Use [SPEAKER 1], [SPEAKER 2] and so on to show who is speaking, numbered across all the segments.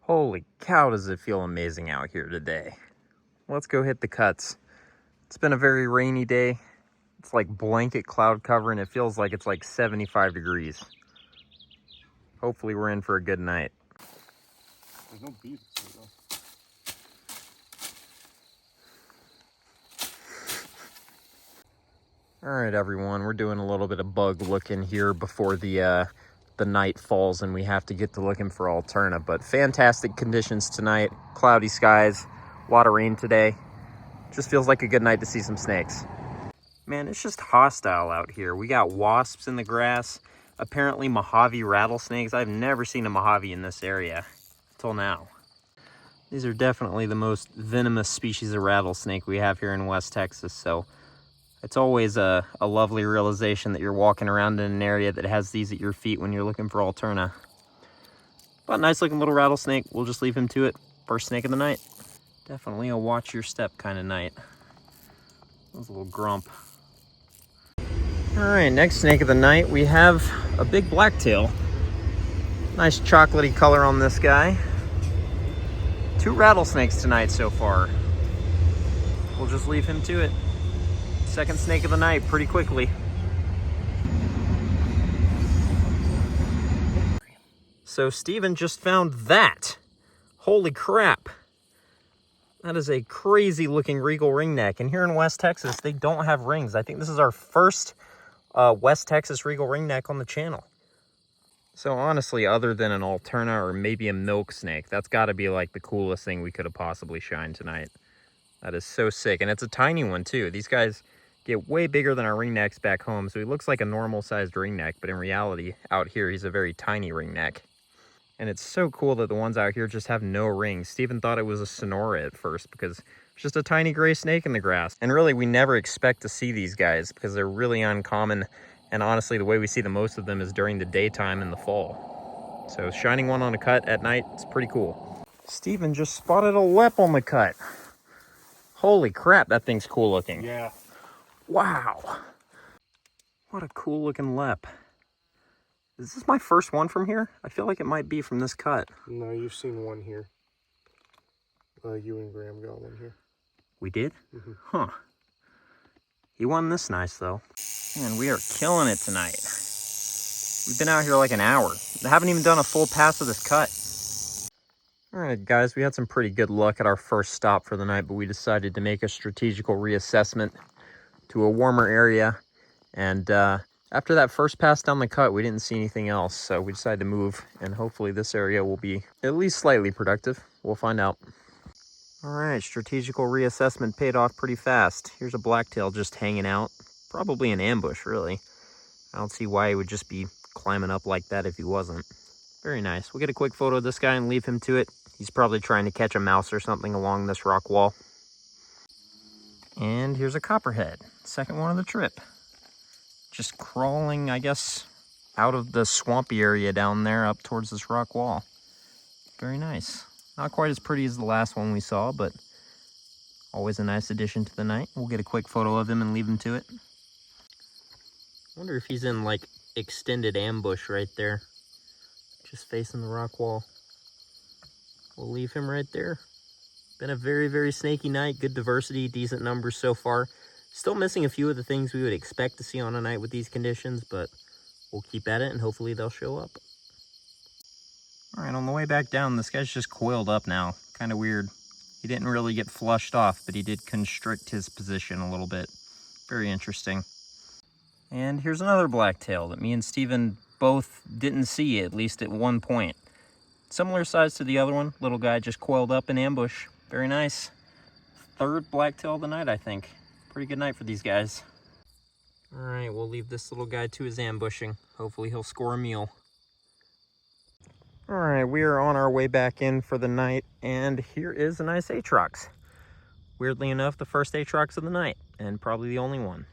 [SPEAKER 1] Holy cow, does it feel amazing out here today. Let's go hit the cuts. It's been a very rainy day. It's like blanket cloud cover and it feels like it's like 75 degrees. Hopefully we're in for a good night.
[SPEAKER 2] There's no bees though.
[SPEAKER 1] All right, everyone, we're doing a little bit of bug looking here before the night falls and we have to get to looking for Alterna. But fantastic conditions tonight, cloudy skies, a lot of rain today. Just feels like a good night to see some snakes. Man, it's just hostile out here. We got wasps in the grass, apparently Mojave rattlesnakes. I've never seen a Mojave in this area until now. These are definitely the most venomous species of rattlesnake we have here in West Texas, so it's always a lovely realization that you're walking around in an area that has these at your feet when you're looking for Alterna. But nice looking little rattlesnake. We'll just leave him to it. First snake of the night. Definitely a watch your step kind of night. That was a little grump. All right, next snake of the night, we have a big blacktail. Nice chocolatey color on this guy. 2 rattlesnakes tonight so far. We'll just leave him to it. Second snake of the night pretty quickly. So Steven just found that. Holy crap. That is a crazy looking Regal Ringneck. And here in West Texas, they don't have rings. I think this is our first West Texas Regal Ringneck on the channel. So honestly, other than an Alterna or maybe a milk snake, that's got to be like the coolest thing we could have possibly shined tonight. That is so sick. And it's a tiny one too. These guys get way bigger than our ringnecks back home. So he looks like a normal sized ringneck, but in reality out here, he's a very tiny ringneck. And it's so cool that the ones out here just have no rings. Steven thought it was a Sonora at first because it's just a tiny gray snake in the grass. And really, we never expect to see these guys because they're really uncommon. And honestly, the way we see the most of them is during the daytime in the fall. So shining one on a cut at night, it's pretty cool. Steven just spotted a lep on the cut. Holy crap, that thing's cool looking.
[SPEAKER 2] Yeah.
[SPEAKER 1] Wow. What a cool looking lep. Is this my first one from here? I feel like it might be from this cut.
[SPEAKER 2] No, you've seen one here. You and Graham got one here.
[SPEAKER 1] We did?
[SPEAKER 2] Mm-hmm.
[SPEAKER 1] Huh. He won this nice though. Man, we are killing it tonight. We've been out here like an hour. I haven't even done a full pass of this cut. All right, guys, we had some pretty good luck at our first stop for the night, but we decided to make a strategical reassessment to a warmer area. And after that first pass down the cut, we didn't see anything else. So we decided to move, and hopefully this area will be at least slightly productive. We'll find out. All right, strategical reassessment paid off pretty fast. Here's a blacktail just hanging out. Probably an ambush, really. I don't see why he would just be climbing up like that if he wasn't. Very nice. We'll get a quick photo of this guy and leave him to it. He's probably trying to catch a mouse or something along this rock wall. And here's a copperhead. Second one of the trip. Just crawling, I guess, out of the swampy area down there up towards this rock wall. Very nice. Not quite as pretty as the last one we saw, but always a nice addition to the night. We'll get a quick photo of him and leave him to it. I wonder if he's in, like, extended ambush right there. Just facing the rock wall. We'll leave him right there. Been a very, very snaky night. Good diversity, decent numbers so far. Still missing a few of the things we would expect to see on a night with these conditions, but we'll keep at it and hopefully they'll show up. All right, on the way back down, this guy's just coiled up now. Kind of weird. He didn't really get flushed off, but he did constrict his position a little bit. Very interesting. And here's another blacktail that me and Steven both didn't see, at least at one point. Similar size to the other one. Little guy just coiled up in ambush. Very nice. Third blacktail of the night, I think. Pretty good night for these guys. All right, we'll leave this little guy to his ambushing. Hopefully he'll score a meal. All right, we are on our way back in for the night, and here is a nice Atrox. Weirdly enough, the first Atrox of the night, and probably the only one.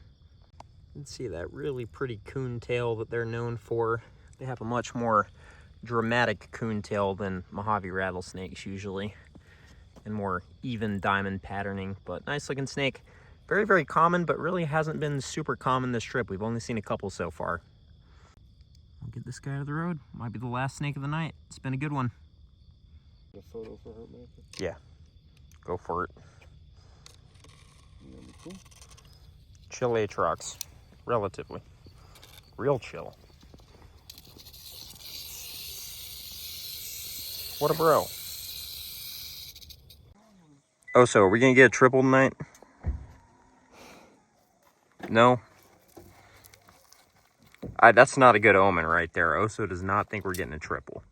[SPEAKER 1] You can see that really pretty coon tail that they're known for. They have a much more dramatic coon tail than Mojave rattlesnakes usually, and more even diamond patterning, but nice looking snake. Very, very common, but really hasn't been super common this trip. We've only seen a couple so far. I'll get this guy out of the road. Might be the last snake of the night. It's been a good one.
[SPEAKER 2] A photo for her maker.
[SPEAKER 1] Yeah, go for it.
[SPEAKER 2] Cool.
[SPEAKER 1] Chill Aatrox, relatively. Real chill. What a bro. Oh, so are we gonna get a triple tonight? No? That's not a good omen right there. Oso does not think we're getting a triple.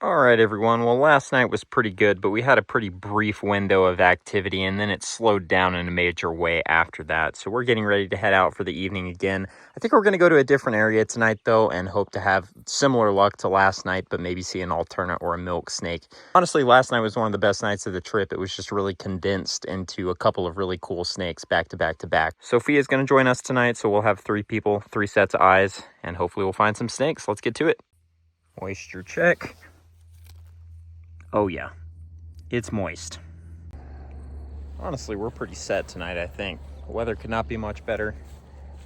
[SPEAKER 1] All right, everyone. Well, last night was pretty good, but we had a pretty brief window of activity, and then it slowed down in a major way after that. So we're getting ready to head out for the evening again. I think we're going to go to a different area tonight, though, and hope to have similar luck to last night, but maybe see an alternate or a milk snake. Honestly, last night was one of the best nights of the trip. It was just really condensed into a couple of really cool snakes back to back to back. Sophia's going to join us tonight, so we'll have 3 people, 3 sets of eyes, and hopefully we'll find some snakes. Let's get to it. Moisture check. Oh yeah, it's moist. Honestly, we're pretty set tonight, I think. The weather could not be much better.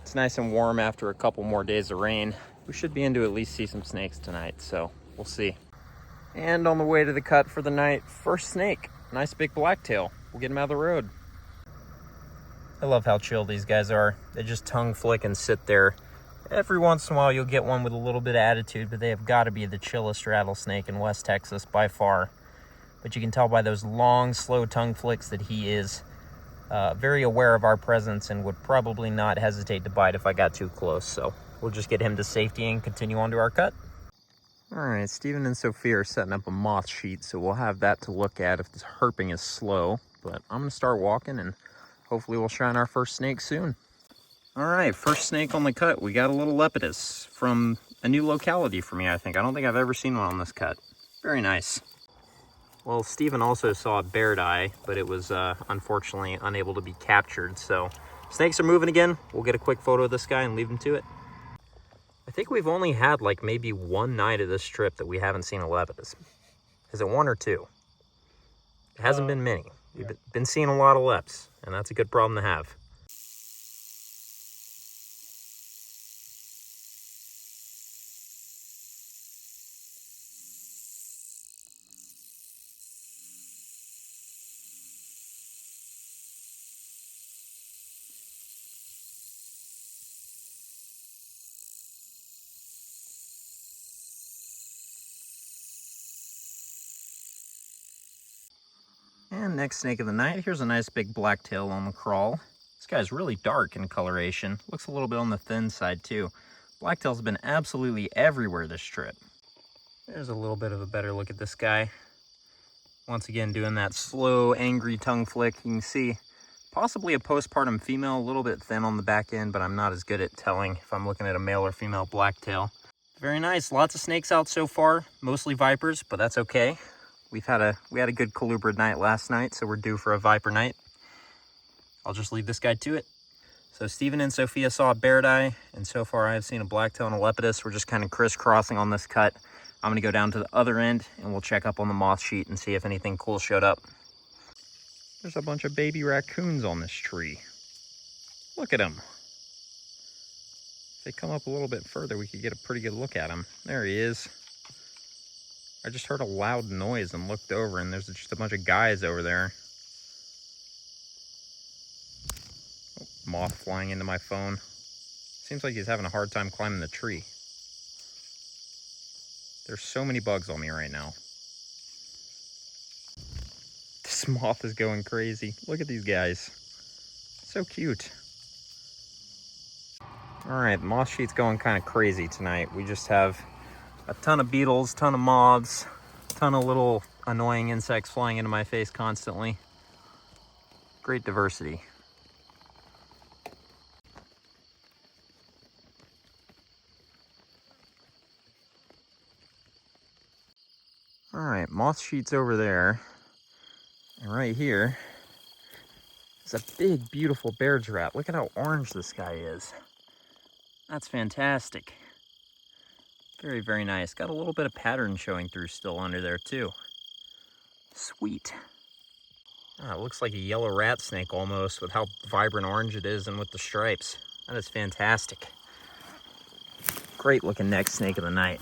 [SPEAKER 1] It's nice and warm after a couple more days of rain. We should be in to at least see some snakes tonight, so we'll see. And on the way to the cut for the night, first snake. Nice big blacktail. We'll get him out of the road. I love how chill these guys are. They just tongue flick and sit there. Every once in a while you'll get one with a little bit of attitude, but they have got to be the chillest rattlesnake in West Texas by far. But you can tell by those long, slow tongue flicks that he is very aware of our presence and would probably not hesitate to bite if I got too close. So we'll just get him to safety and continue on to our cut. All right, Steven and Sophia are setting up a moth sheet, so we'll have that to look at if this herping is slow. But I'm going to start walking, and hopefully we'll shine our first snake soon. All right, first snake on the cut. We got a little lepidus from a new locality for me, I think. I don't think I've ever seen one on this cut. Very nice. Well, Steven also saw a Baird eye, but it was unfortunately unable to be captured. So snakes are moving again. We'll get a quick photo of this guy and leave him to it. I think we've only had like maybe one night of this trip that we haven't seen a lepidus. Is it 1 or 2? It hasn't been many. We've been seeing a lot of leps, and that's a good problem to have. And next snake of the night, here's a nice big blacktail on the crawl. This guy's really dark in coloration. Looks a little bit on the thin side too. Blacktails have been absolutely everywhere this trip. There's a little bit of a better look at this guy. Once again, doing that slow, angry tongue flick. You can see possibly a postpartum female, a little bit thin on the back end, but I'm not as good at telling if I'm looking at a male or female blacktail. Very nice. Lots of snakes out so far, mostly vipers, but that's okay. We had a good colubrid night last night, so we're due for a viper night. I'll just leave this guy to it. So Steven and Sophia saw a Baird eye, and so far I've seen a blacktail and a lepidus. We're just kind of crisscrossing on this cut. I'm gonna go down to the other end and we'll check up on the moth sheet and see if anything cool showed up. There's a bunch of baby raccoons on this tree. Look at them. If they come up a little bit further, we could get a pretty good look at him. There he is. I just heard a loud noise and looked over, and there's just a bunch of guys over there. Oh, moth flying into my phone. Seems like he's having a hard time climbing the tree. There's so many bugs on me right now. This moth is going crazy. Look at these guys. So cute. All right, moth sheet's going kind of crazy tonight. We just have a ton of beetles, ton of moths, ton of little annoying insects flying into my face constantly. Great diversity. All right, moth sheet's over there. And right here is a big, beautiful Baird's rat. Look at how orange this guy is. That's fantastic. Very, very nice. Got a little bit of pattern showing through still under there too. Sweet. Ah, it looks like a yellow rat snake almost with how vibrant orange it is and with the stripes. That is fantastic. Great looking neck snake of the night.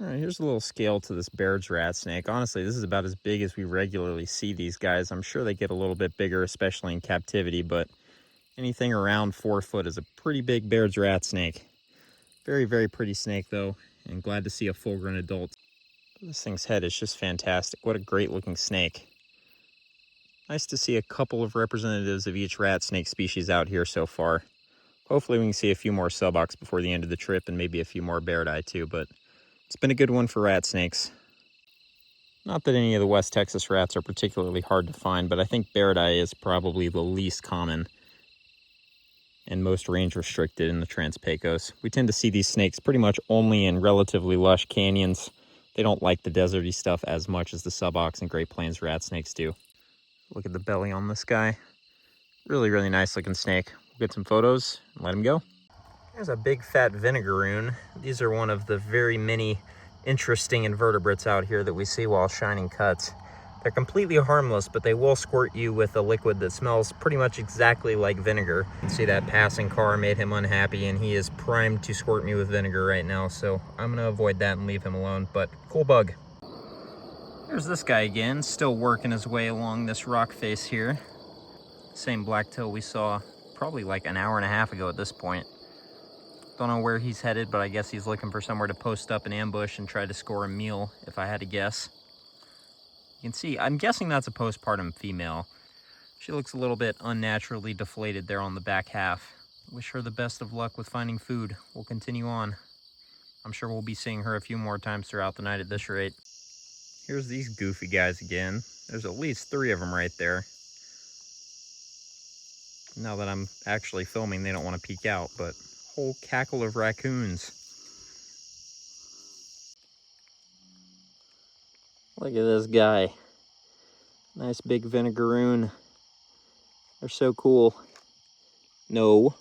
[SPEAKER 1] All right, here's a little scale to this Baird's rat snake. Honestly, this is about as big as we regularly see these guys. I'm sure they get a little bit bigger, especially in captivity, but anything around 4 foot is a pretty big Baird's rat snake. Very, very pretty snake, though, and glad to see a full-grown adult. This thing's head is just fantastic. What a great-looking snake. Nice to see a couple of representatives of each rat snake species out here so far. Hopefully we can see a few more subocs before the end of the trip, and maybe a few more Bairdi too, but it's been a good one for rat snakes. Not that any of the West Texas rats are particularly hard to find, but I think Bairdi is probably the least common and most range restricted in the Trans-Pecos. We tend to see these snakes pretty much only in relatively lush canyons. They don't like the deserty stuff as much as the subocs and Great Plains rat snakes do. Look at the belly on this guy. Really, really nice looking snake. We'll get some photos and let him go. There's a big fat vinegaroon. These are one of the very many interesting invertebrates out here that we see while shining cuts. They're completely harmless, but they will squirt you with a liquid that smells pretty much exactly like vinegar. You can see that passing car made him unhappy, and he is primed to squirt me with vinegar right now, so I'm gonna avoid that and leave him alone, but cool bug. Here's this guy again, still working his way along this rock face here. Same blacktail we saw probably like an hour and a half ago at this point. Don't know where he's headed, but I guess he's looking for somewhere to post up and ambush and try to score a meal, if I had to guess. You can see, I'm guessing that's a postpartum female. She looks a little bit unnaturally deflated there on the back half. Wish her the best of luck with finding food. We'll continue on. I'm sure we'll be seeing her a few more times throughout the night at this rate. Here's these goofy guys again. There's at least 3 of them right there. Now that I'm actually filming, they don't want to peek out, but whole cackle of raccoons. Look at this guy. Nice big vinegaroon. They're so cool. No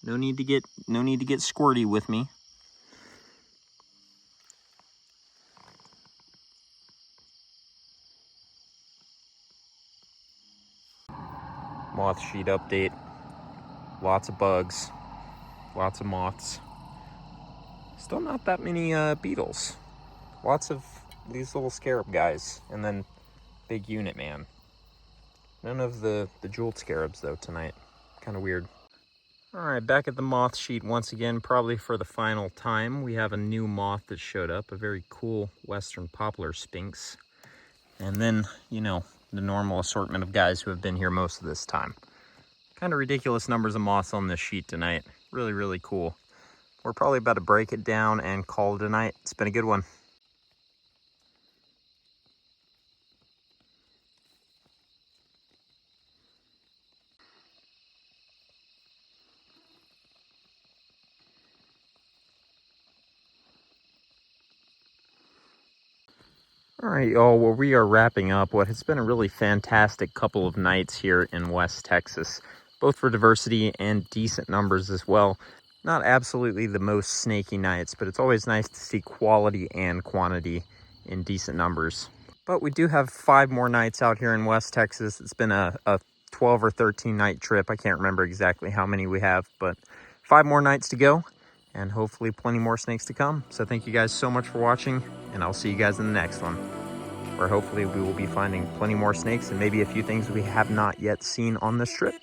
[SPEAKER 1] need to get squirty with me. Moth sheet update. Lots of bugs. Lots of moths. Still not that many beetles. Lots of these little scarab guys. And then big unit man. None of the jeweled scarabs though tonight. Kind of weird. Alright, back at the moth sheet once again, probably for the final time. We have a new moth that showed up. A very cool western poplar sphinx. And then, you know, the normal assortment of guys who have been here most of this time. Kind of ridiculous numbers of moths on this sheet tonight. Really, really cool. We're probably about to break it down and call it a night. It's been a good one. All right, y'all, well, we are wrapping up what has been a really fantastic couple of nights here in West Texas, both for diversity and decent numbers as well. Not absolutely the most snaky nights, but it's always nice to see quality and quantity in decent numbers. But we do have 5 more nights out here in West Texas. It's been a 12 or 13 night trip. I can't remember exactly how many we have, but 5 more nights to go, and hopefully plenty more snakes to come. So thank you guys so much for watching, and I'll see you guys in the next one, where hopefully we will be finding plenty more snakes and maybe a few things we have not yet seen on this trip.